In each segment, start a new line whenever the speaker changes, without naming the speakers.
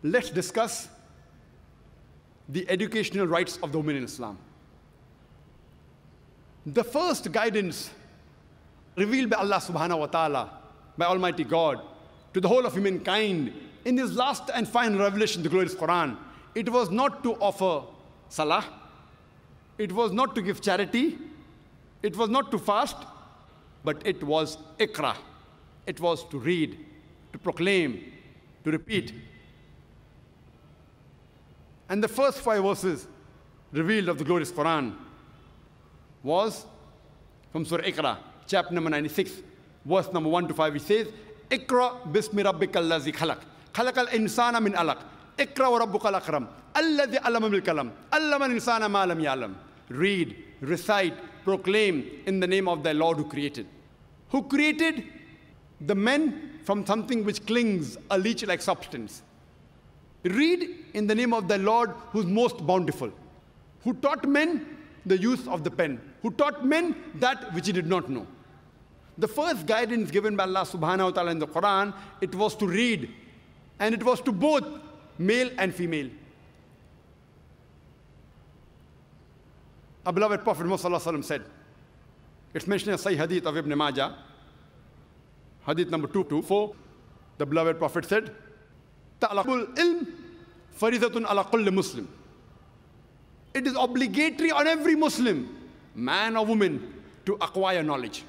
let's discuss the educational rights of the women in Islam. The first guidance revealed by Allah subhanahu wa ta'ala, by Almighty God, to the whole of humankind in His last and final revelation, the glorious Quran, it was not to offer salah, it was not to give charity, it was not to fast, but it was ikra. It was to read, to proclaim, to repeat. And the first 5 verses revealed of the glorious Quran was from Surah Iqra, chapter number 96, verse number 1 to 5. It says, Iqra bismi rabbikal ladzi khalaq, khalaqal insana min alaq, Iqra wa rabbukal akram, alladhi allama bil kalam, allama al insana ma lam ya'lam. Read, recite, proclaim in the name of thy Lord who created. Who created the men from something which clings, a leech-like substance. Read in the name of thy Lord who is most bountiful. Who taught men the use of the pen. Who taught men that which he did not know. The first guidance given by Allah subhanahu wa ta'ala in the Quran, it was to read. And it was to both male and female. Our beloved Prophet Muhammad said, it's mentioned in Sahih Hadith of Ibn Majah, Hadith number 224, the beloved Prophet said, Ta'laqul ilm faridatun ala kulli Muslim. It is obligatory on every Muslim, man or woman, to acquire knowledge.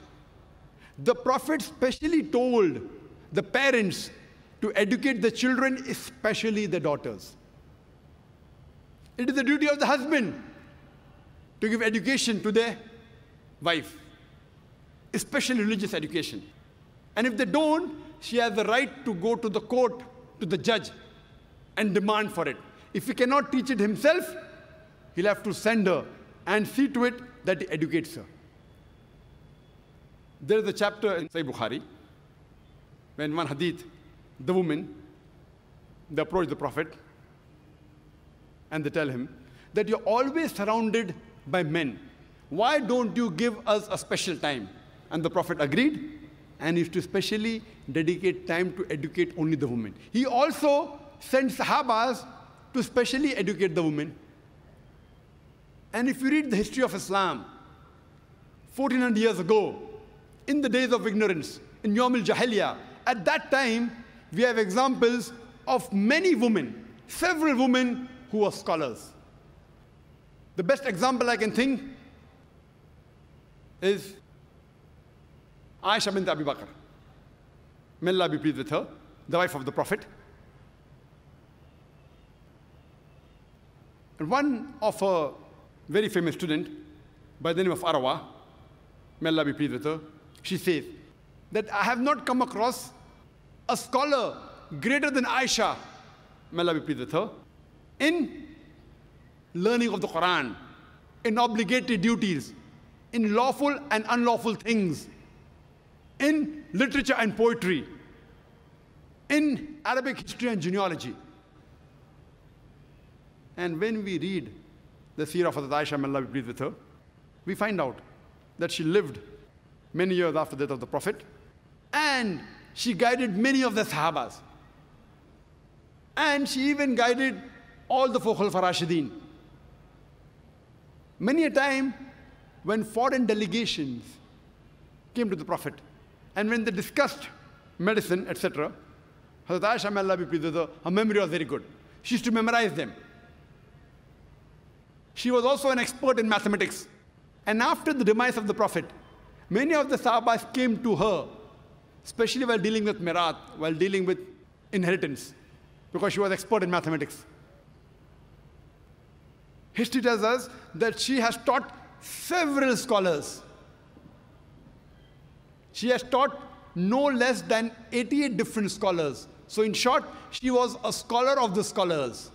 The Prophet specially told the parents to educate the children, especially the daughters. It is the duty of the husband to give education to their wife, especially religious education. And if they don't, she has the right to go to the court, to the judge, and demand for it. If he cannot teach it himself, he'll have to send her and see to it that he educates her. There is a chapter in Sahih Bukhari, when one hadith, the woman, they approach the Prophet, and they tell him that you're always surrounded by men. Why don't you give us a special time? And the Prophet agreed, and he used to specially dedicate time to educate only the women. He also sent Sahabas to specially educate the women. And if you read the history of Islam, 1400 years ago, in the days of ignorance, in Yawm al-Jahiliyyah, at that time, we have examples of many women, several women who were scholars. The best example I can think is Aisha bint Abi Bakr. May Allah be pleased with her, the wife of the Prophet. And one of her very famous student, by the name of Arwa, may Allah be pleased with her, she says that I have not come across a scholar greater than Aisha, may Allah be pleased with her, in learning of the Quran, in obligatory duties, in lawful and unlawful things, in literature and poetry, in Arabic history and genealogy. And when we read the seerah of Hazrat Aisha, may Allah be pleased with her, we find out that she lived many years after the death of the Prophet, and she guided many of the Sahabas. And she even guided all the four Khulafa Rashidin. Many a time, when foreign delegations came to the Prophet, and when they discussed medicine, etc., Hazrat Aisha, may Allah be pleased with her, her memory was very good. She used to memorize them. She was also an expert in mathematics. And after the demise of the Prophet, many of the Sahabas came to her, especially while dealing with Mirat, while dealing with inheritance, because she was expert in mathematics. History tells us that she has taught several scholars. She has taught no less than 88 different scholars. So in short, she was a scholar of the scholars.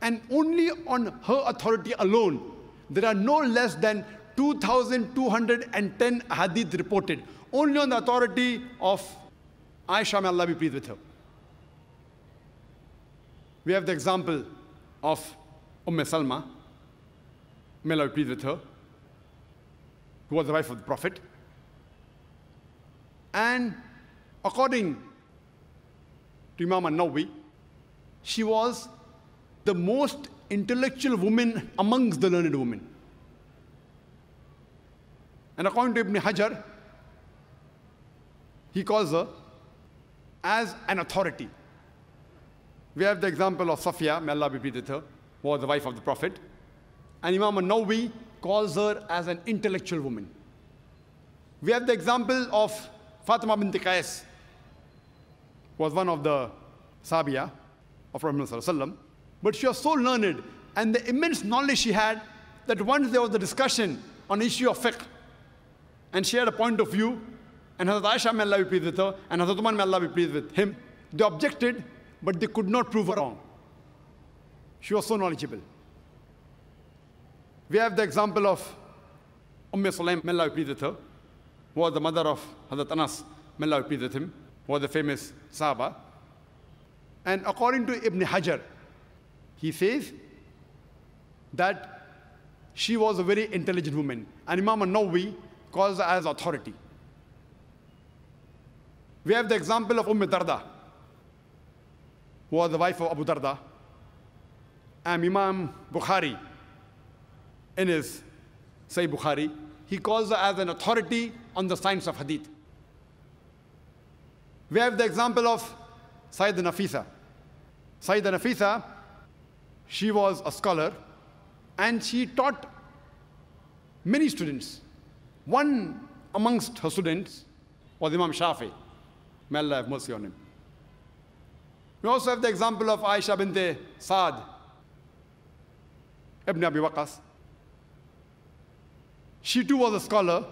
And only on her authority alone, there are no less than 2,210 hadith reported. Only on the authority of Aisha, may Allah be pleased with her. We have the example of Salma, may Allah be pleased with her, who was the wife of the Prophet. And according to Imam an-Nawawi, she was the most intellectual woman amongst the learned women. And according to Ibn Hajar, he calls her as an authority. We have the example of Safiya, may Allah be pleased with her, who was the wife of the Prophet. And Imam an-Nawawi calls her as an intellectual woman. We have the example of Fatima bint Qais, who was one of the Sahabiya of Muhammad sallallahu alaihi wasallam. But she was so learned, and the immense knowledge she had, that once there was a discussion on the issue of fiqh, and she had a point of view, and Hazrat Aisha, may Allah be pleased with her, and Hazrat Umar, may Allah be pleased with him, they objected, but they could not prove her wrong. She was so knowledgeable. We have the example of Sulaim, may Allah be pleased with her, who was the mother of Hazrat Anas, may Allah be pleased with him, who was the famous Sahaba. And according to Ibn Hajar, he says that she was a very intelligent woman. And Imam an-Nawawi calls her as authority. We have the example of Darda, who was the wife of Abu Darda. And Imam Bukhari, in his Sahih Bukhari, he calls her as an authority on the science of hadith. We have the example of Sayyidah Nafisa. Sayyidah Nafisa, she was a scholar, and she taught many students. One amongst her students was Imam Shafi. May Allah have mercy on him. We also have the example of Aisha bint Saud ibn Abi Waqqas. She too was a scholar,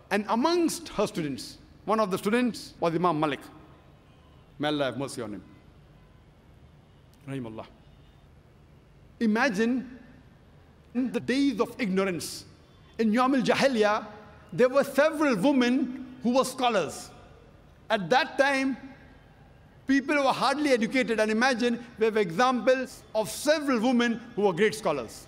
and amongst her students, one of the students was Imam Malik. May Allah have mercy on him. Rahimullah. Imagine in the days of ignorance, in Yawm al-Jahiliyyah, there were several women who were scholars. At that time, people were hardly educated, and imagine we have examples of several women who were great scholars.